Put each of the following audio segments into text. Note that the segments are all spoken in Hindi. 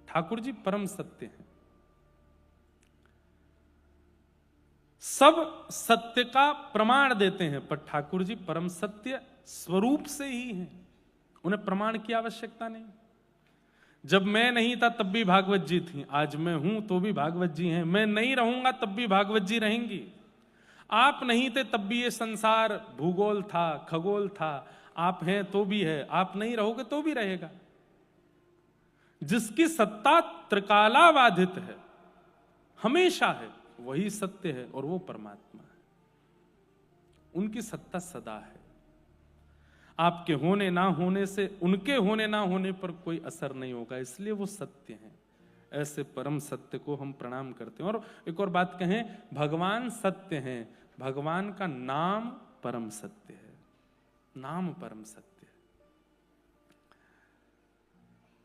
ठाकुर जी परम सत्य हैं। सब सत्य का प्रमाण देते हैं, पर ठाकुर जी परम सत्य स्वरूप से ही हैं, उन्हें प्रमाण की आवश्यकता नहीं। जब मैं नहीं था तब भी भागवत जी थी, आज मैं हूं तो भी भागवत जी हैं, मैं नहीं रहूंगा तब भी भागवत जी रहेंगी। आप नहीं थे तब भी ये संसार भूगोल था, खगोल था, आप हैं तो भी है, आप नहीं रहोगे तो भी रहेगा। जिसकी सत्ता त्रिकालाबाधित है, हमेशा है, वही सत्य है और वो परमात्मा है। उनकी सत्ता सदा है। आपके होने ना होने से, उनके होने ना होने पर कोई असर नहीं होगा, इसलिए वो सत्य हैं। ऐसे परम सत्य को हम प्रणाम करते हैं। और एक और बात कहें, भगवान सत्य हैं, भगवान का नाम परम सत्य है, नाम परम सत्य है।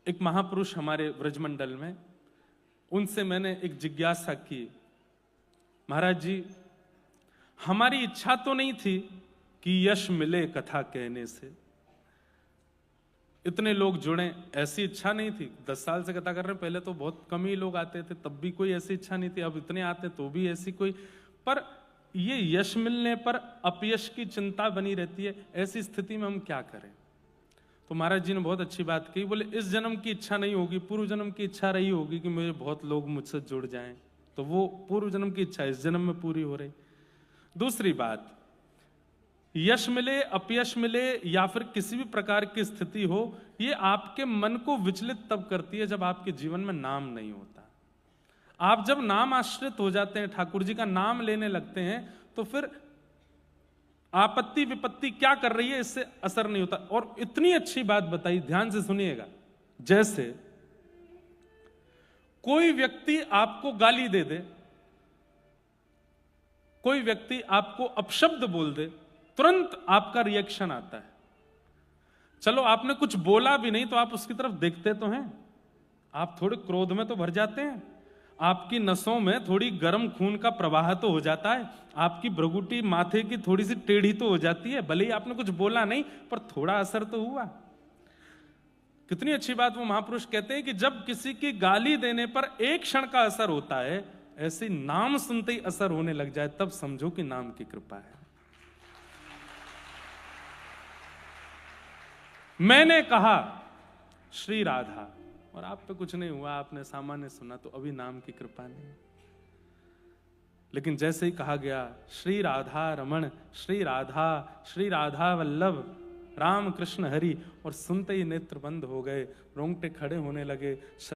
एक महापुरुष हमारे व्रजमंडल में, उनसे मैंने एक जिज्ञासा की, महाराज जी हमारी इच्छा तो नहीं थी कि यश मिले कथा कहने से, इतने लोग जुड़े, ऐसी इच्छा नहीं थी। 10 साल से कथा कर रहे हैं, पहले तो बहुत कम ही लोग आते थे, तब भी कोई ऐसी इच्छा नहीं थी, अब इतने आते तो भी ऐसी कोई, पर ये यश मिलने पर अपयश की चिंता बनी रहती है, ऐसी स्थिति में हम क्या करें। तो महाराज जी ने बहुत अच्छी बात कही, बोले इस जन्म की इच्छा नहीं होगी, पूर्व जन्म की इच्छा रही होगी कि मुझे बहुत लोग मुझसे जुड़ जाएं, तो वो पूर्व जन्म की इच्छा इस जन्म में पूरी हो रही। दूसरी बात, यश मिले अपयश मिले या फिर किसी भी प्रकार की स्थिति हो, ये आपके मन को विचलित तब करती है जब आपके जीवन में नाम नहीं होता। आप जब नाम आश्रित हो जाते हैं, ठाकुर जी का नाम लेने लगते हैं, तो फिर आपत्ति विपत्ति क्या कर रही है इससे असर नहीं होता। और इतनी अच्छी बात बताई, ध्यान से सुनिएगा, जैसे कोई व्यक्ति आपको गाली दे दे, कोई व्यक्ति आपको अपशब्द बोल दे, तुरंत आपका रिएक्शन आता है। चलो आपने कुछ बोला भी नहीं तो आप उसकी तरफ देखते तो हैं, आप थोड़े क्रोध में तो भर जाते हैं, आपकी नसों में थोड़ी गर्म खून का प्रवाह तो हो जाता है, आपकी भ्रुकुटी माथे की थोड़ी सी टेढ़ी तो हो जाती है, भले ही आपने कुछ बोला नहीं पर थोड़ा असर तो हुआ। कितनी अच्छी बात वो महापुरुष कहते हैं कि जब किसी की गाली देने पर एक क्षण का असर होता है, ऐसे नाम सुनते ही असर होने लग जाए, तब समझो कि नाम की कृपा है। मैंने कहा श्री राधा और आप पे कुछ नहीं हुआ, आपने सामान्य सुना, तो अभी नाम की कृपा नहीं। लेकिन जैसे ही कहा गया श्री राधा रमण, श्री राधा वल्लभ, राम कृष्ण हरि, और सुनते ही नेत्र बंद हो गए, रोंगटे खड़े होने लगे।